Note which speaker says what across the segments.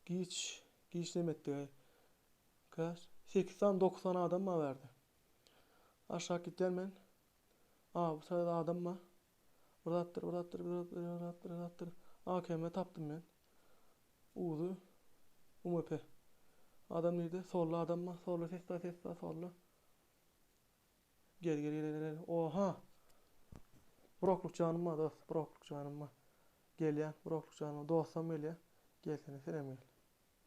Speaker 1: Giç demetti. Kaç? 80 90 adam mı verdi? Aşağı gideceğim ben. Aa, bu sırada adam mı? Burada attır, burada attır, burada attır, burada attır, burada attır. AKM taptım ben. Uğdu. UMP. Adam nerede? Sollu adam mı? Sollu ses sollu. Gel. Oha. Brokluk canım mı dost? Brokluk canım mı? Gel ya. Brokluk canım mı? Dostum gel ya. Gel senem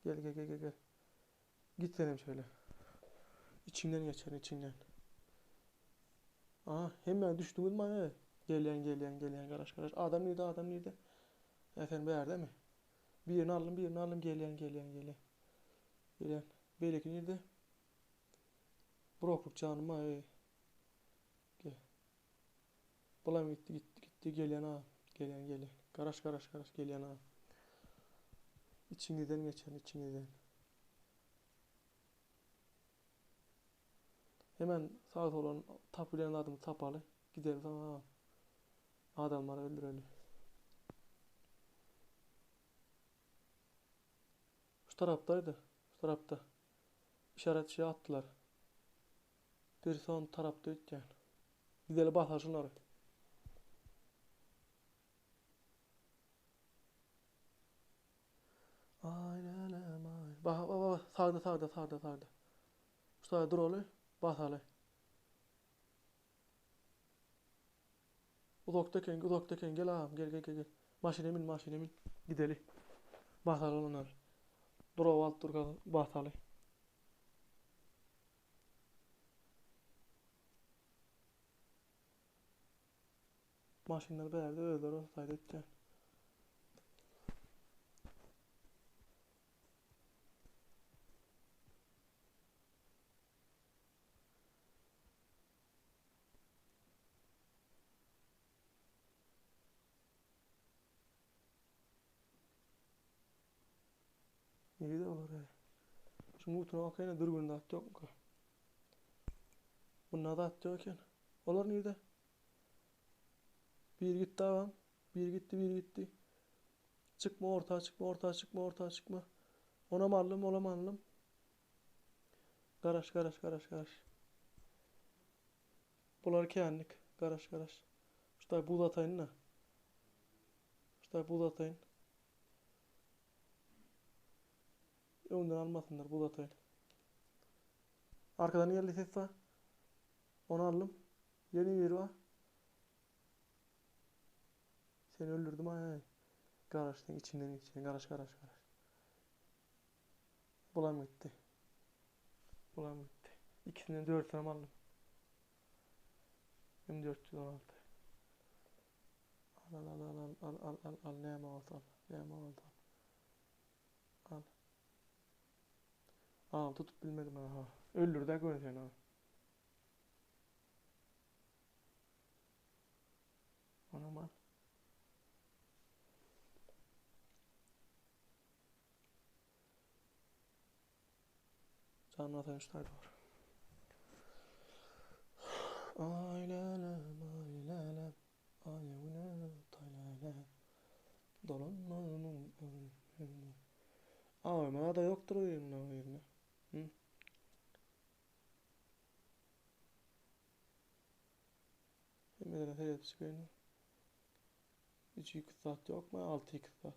Speaker 1: gel. Gel. Git senem şöyle. İçinden geçer içinden. Aha hemen düştünüz mü? He? Gel yan karış. Adam nerede? Efendim bir yerde mi? Birini aldım gel yan. Gel yan. Beyleki nerede? Brokluk canım mı? He? Gel. Bulam gitti gel yana. Gel yan. Karaş gel yana. İçinizden geçer içinizden. Hemen sağa sola tapuların adımı tapalı. Gidelim tamam. Adamları öldürelim. Şu taraftaydı. Şu tarafta. İşaret şey attılar. Deri son tarafta ötken. Gidelim basar şunları. Ailem ay. Bak. Sağda. Şu tarafa dur oğlum. Basalı. Uzaktayken gel ağam. Gel. Maşinemin. Gidelim. Basalı onlar. Dur o alt dur basalı. Maşinler bir yerde öldür olsaydı ötken. İyi de olur ya. Şu mutunu okuyana durgununda atacak mı? Bunlar da atacak. Olur nerede? Bir gitti ağam. Bir gitti. Çıkma ortağa çıkma. Ona mı alım. Garaş. Bunlar kendi. Garaş. Şurada buz atayın ne? Önden almasınlar buz atayın. Arkadan yerli ses var. Onu aldım. Yeni yeri var. Seni öldürdüm ay. Garaşın içinden garaş. Bulam gitti. İkisinden 4 tane aldım. M416. Al. Ne oldu al. Al tutup bilmedim ha. Öldür de gör seni ha. Anam al. Canlı atan üç tane var. Ailelem. Ayevune taylelem. Dolanmanın önüne. Ağırmana da yoktur o yerine. Hı? Emre'den seyret çıkayım. 3-2 saat yok mu? 6-2 saat.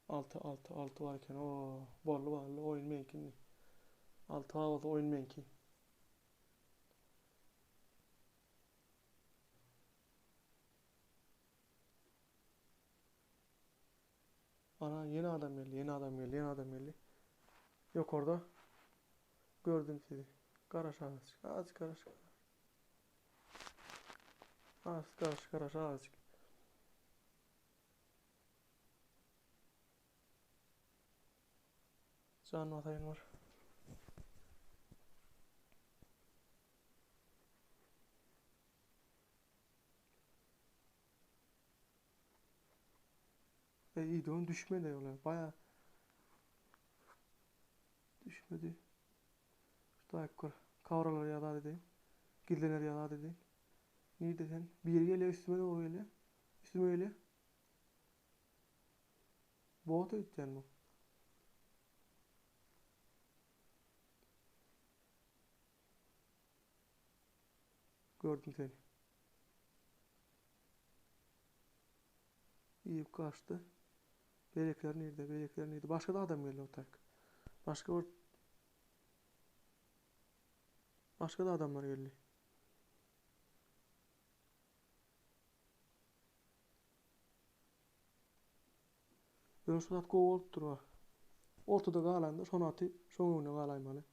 Speaker 1: Altı varken o bollu oyun mümkün. 6 havada oyun mümkün. Ana yeni adam geldi. Yok orada. Gördüm sizi. Karaş azıcık. Karaş azıcık. Can atayın var. İyi de düşme de öyle. Baya Düşmedi. Şu yukarı. Kavraları yağlar edeyim. Girdenleri yağlar edeyim. Niye desen? Bir yere geliyor üstüme doğru geliyor. Üstüme geliyor. Boğata gideceksin bu. Gördüm seni. İyi kaçtı. Belekler nerede? Belekler nerede? Başka da adam geliyor tak. Başka başka da adamlar geliyor. Ben şu at kovulup durma. Ortada kalan da son atı son önüne kalayım hani.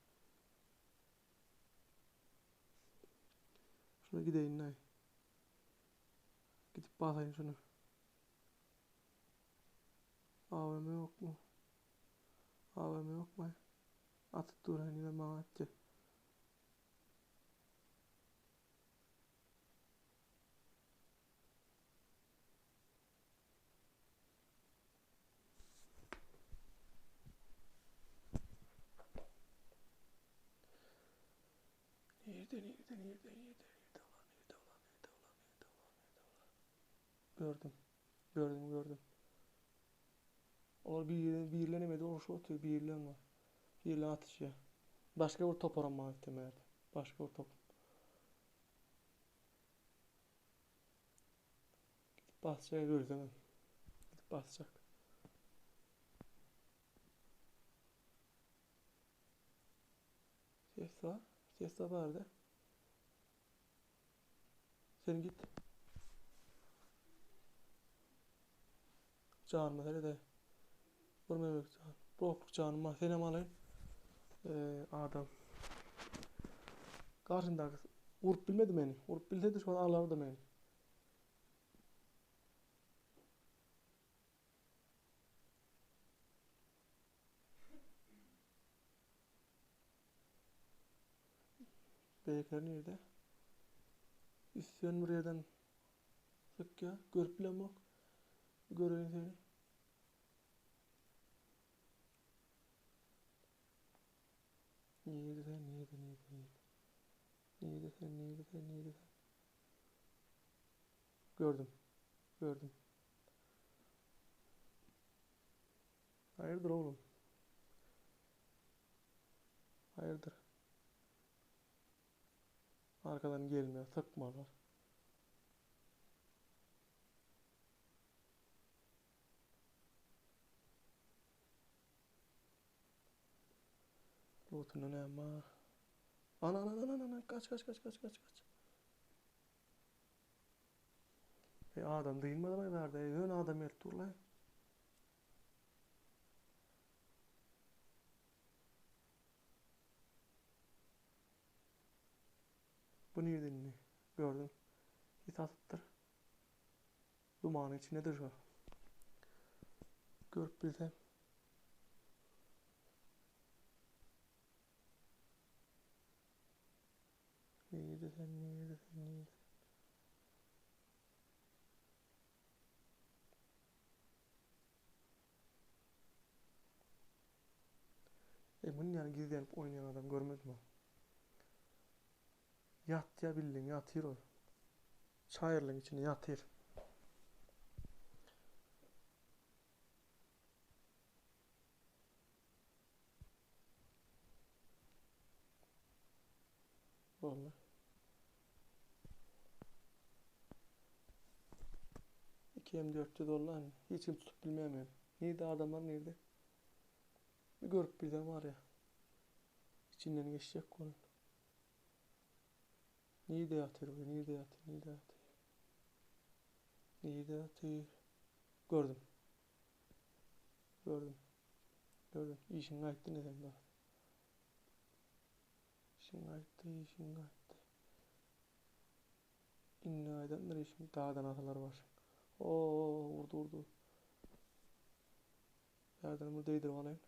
Speaker 1: Şuna gideyim ne? Gidip bakayım şunu. AVM yok mu? AVM yok mu? Atıp durayım yine bana atacak. Nerede ulan? Gördüm. Gördüm. O birlenemedi. O şu atıyor. Birlen var. Birlen atış ya. Başka bir top aranma ihtimali. Başka bir top. Basacak gözlemem. Basacak. Ses var. Ses de vardı. Sen git. Canım nerede? Vurmaya bak can. Brokluk canım. Senem alayım. Adam. Karşındaki. Vurup bilmedi beni. Vurup bilseydi şu an ağlardı beni. Beylikler nerede? İsyan buradan. Sık ya. Görüp bile bak. Göreyim seni. Niyeydi sen? Niyeydi sen? Gördüm. Hayırdır oğlum? Hayırdır? Arkadan gelmiyor. Sıkmalar. Loot'un ne ama? Ana. Kaç. Adam değil mi adam nerede? Ön adam yer dur lan. Bu nereden ne? Gördüm. Git atıttır. Dumanın içindedir şu. Görüp bilsem. Neydi sen? Bunun yani gizlenip oynayan adam görmez mi? Yat ya bildin yatır o. Çayırlığın içine yatır. Vallahi. 2 M4'te dolar mı? Hiç kim tutup bilmem yani. Nerede adamlar nerede? Bir görüp birden var ya. İçinden geçecek konu. Nerede yatır bu? Nerede yatır? Gördüm. Gördüm. İşin kayıttı neden daha? İşin kayıttı. İnne aydanlar işin dağdan atalar var. Oo vurdu. Yerden bunu değdirip alayım.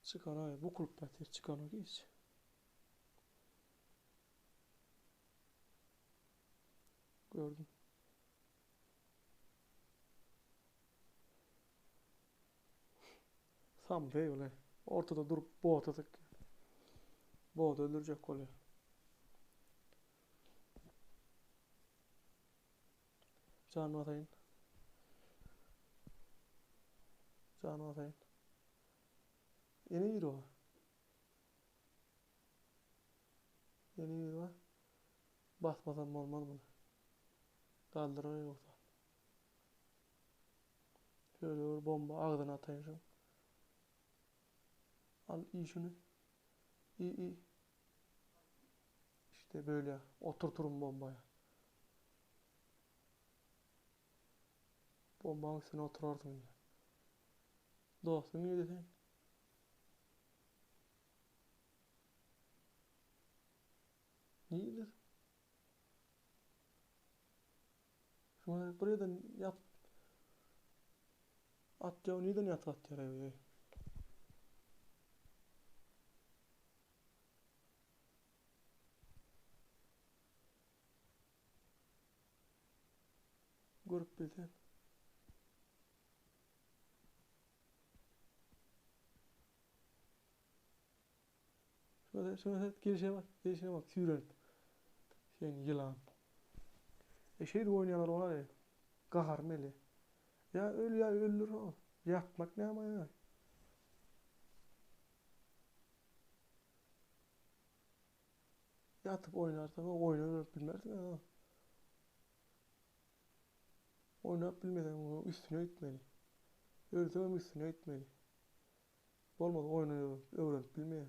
Speaker 1: Çıkan ay bu kulüp batır çıkan o geç. Gördüm. Sam değil öyle. Ortada durup boğatadık. Boğda öldürecek oluyor. Canını atayın. Canını atayın. Yeni yürü o. Yeni yürü o. Basmasam olmaz bunu. Kaldır oraya yoksa. Şöyle vur bomba ağzına atayım şunu. Al iyi şunu. İyi iyi. İşte böyle oturturum bombaya. Bombanın üstüne oturarsın ya. Dostum iyi desen. İyidir. Şunu buraya da yat. At ya neden yat at ya. Görüp bilsen. Şuna gelişe bak. Gelişine bak. Tüyren. Yılan. Şey de oynayanlar ona değil. Kahar meli. Ya öl ya ölür o. Yatmak ne ama ya. Yatıp oynarsan o oynar bilmezsin ha. Oynayıp bilmeden onu üstüne gitmeli. Ölsem üstüne gitmeli. Olmadı oynuyor, öğrenip bilmeye.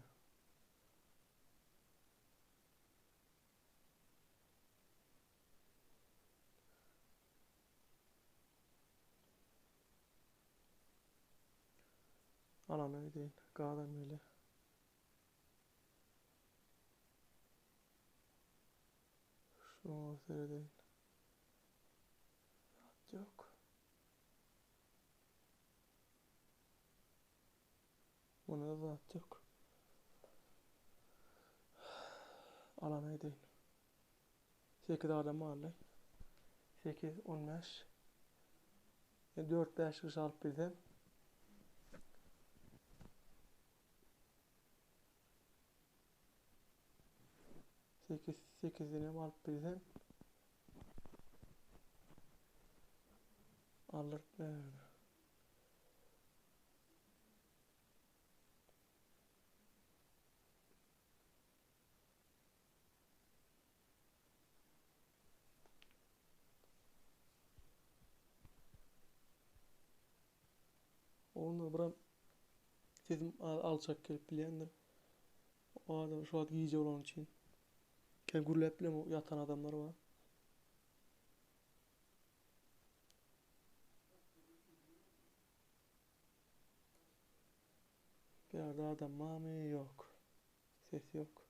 Speaker 1: Alana değil. Kağıdan böyle. Şunu seyredeyim. Yok. Buna da zaten yok. Alana değil. 8 adam mahalle. 8, 15. 4-5 kişi alıp birden. 8'ini alıp birden. Alır ne? Onu buram dedim alçak gelip bilendir. O adam şu an iyice olan için. Ken gürlep bilem o yatan adamlar var. Bir yerde adam var mı? Yok. Ses yok.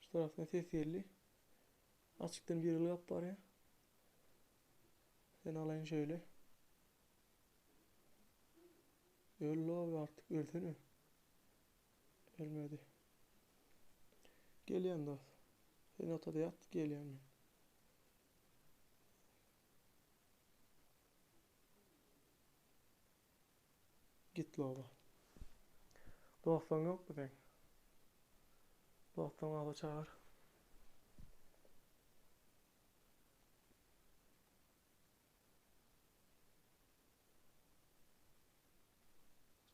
Speaker 1: Şu taraftan ses yerli. Açıktan bir yıl yap var ya. Sen alayın şöyle. Öl abi artık ölsene. Ölmedi. Geliyen dost. Sen otada yat geliyen ben. Git loba. Dostun yok mu sen? Dostun abi çağır.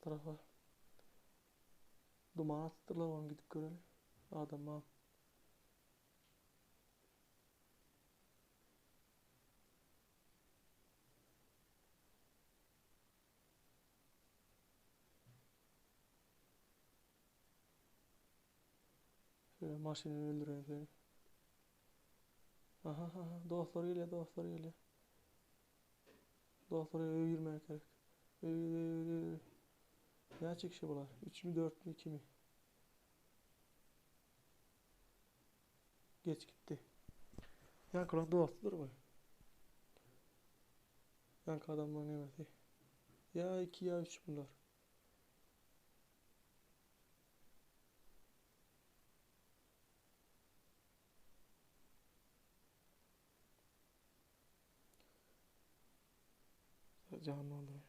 Speaker 1: Şu tarafa. Duman attılar onu gidip görelim. Adam var. Şöyle maşını öldüreyim seni. Aha aha dostlar geliyor dostlar geliyor. Dostlara yürümek gerek. Ne çıkışı bunlar? 3 mü 4 mü 2 mi? Geç gitti. Ya kulak dostlar mı? Yanka adamların emreti. Ya 2 ya 3 bunlar. Canlı olur.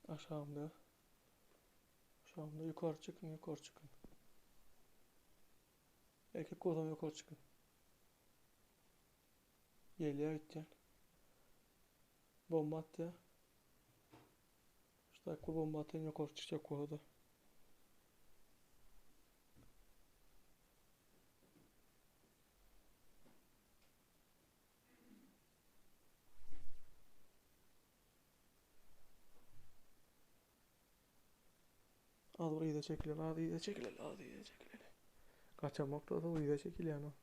Speaker 1: Aşağımda. Aşağımda yukarı çıkın, yukarı çıkın. Erkek kozan yukarı çıkın. Yeleğe gideceksin. Bomba at ya. İşte akıl bomba atın yukarı çıkacak kozada. Az burayı da çekilen, az iyi de çekilen, az iyi de çekilen. Kaçamakta da iyi de çekilen o.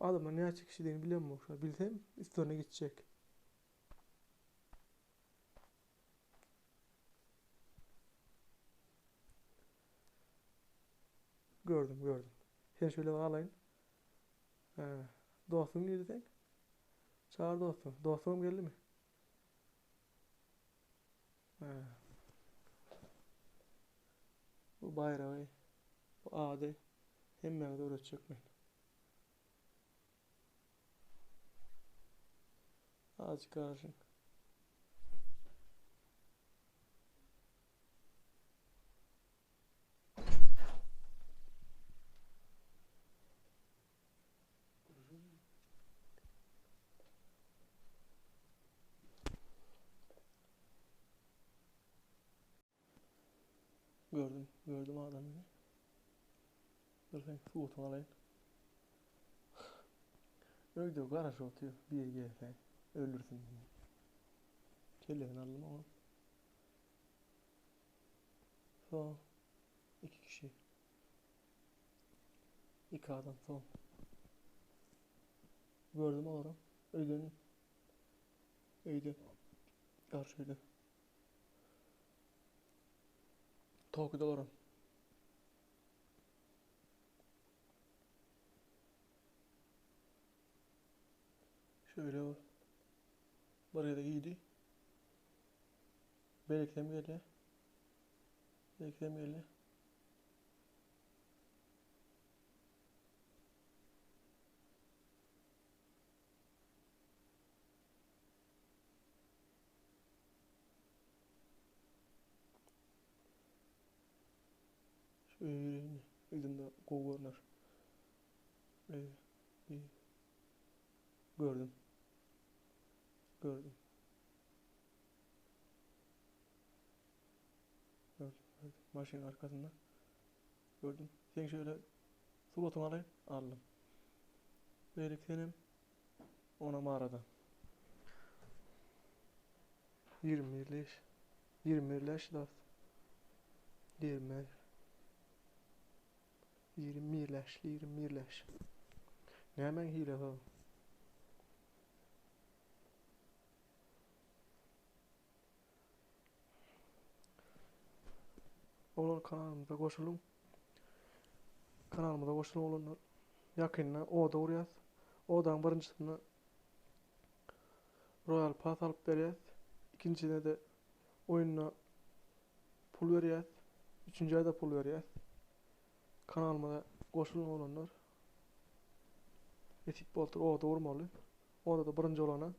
Speaker 1: Adamlar ne açık işi biliyor musun? Bilsem üstüne gidecek. Gördüm gördüm. Sen şöyle alayım. He. Dostum geldi sen. Çağır dostum. Dostum geldi mi? He. Bu bayrağı. Bu adı. Hemen de öğretecek ben. Azıcık karışın. Gördüm. Gördüm adamı. Dur sen soğutma alayım. Öyle garaj atıyor. Bir GF. Ölürsün diye. Kelleden aldım ama. Son. 2 kişi. 2 adam son. Gördüm oğlum. Öldün. Öldü. Karşıydı. Tokyo'da oğlum. Şöyle var. Buraya da iyiydi. Beliklem geldi. Beliklem geldi. Şöyle yürüyün. Yüzümde kovurlar. Evet. İyi. Gördüm. Gördüm. Gördüm. Gördüm. Maşının arkasında. Gördüm. Sen şöyle suratını alayım. Aldım. Beliklenim. Ona mağarada. 20 leş. 20 leş laf. 20. 20 leş. 20 leş. Ne hemen hile ha. Olan kanalımıza koşulun. Kanalımıza koşulun olanlar. Yakınına o da uğrayaz. Odan birincisini Royal Pass alıp veriyaz. İkincisine de oyununa pul veriyaz. Üçüncüye de pul veriyaz. Kanalıma da koşulun olanlar. Etik boltur o da vurmalı. Orada da birinci olana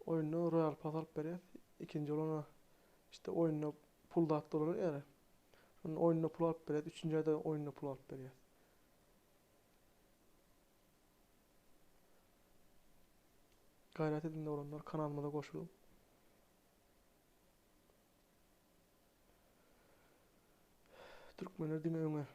Speaker 1: oyununa Royal Pass alıp veriyaz. İkinci olana işte oyununa pul da attı olur yani. Onun oyununa pul alıp veriyaz. Üçüncüye de oyununa pul alıp veriyaz. Gayret edin de olanlar kanalıma da koşulun. Türkmenler dinleyin.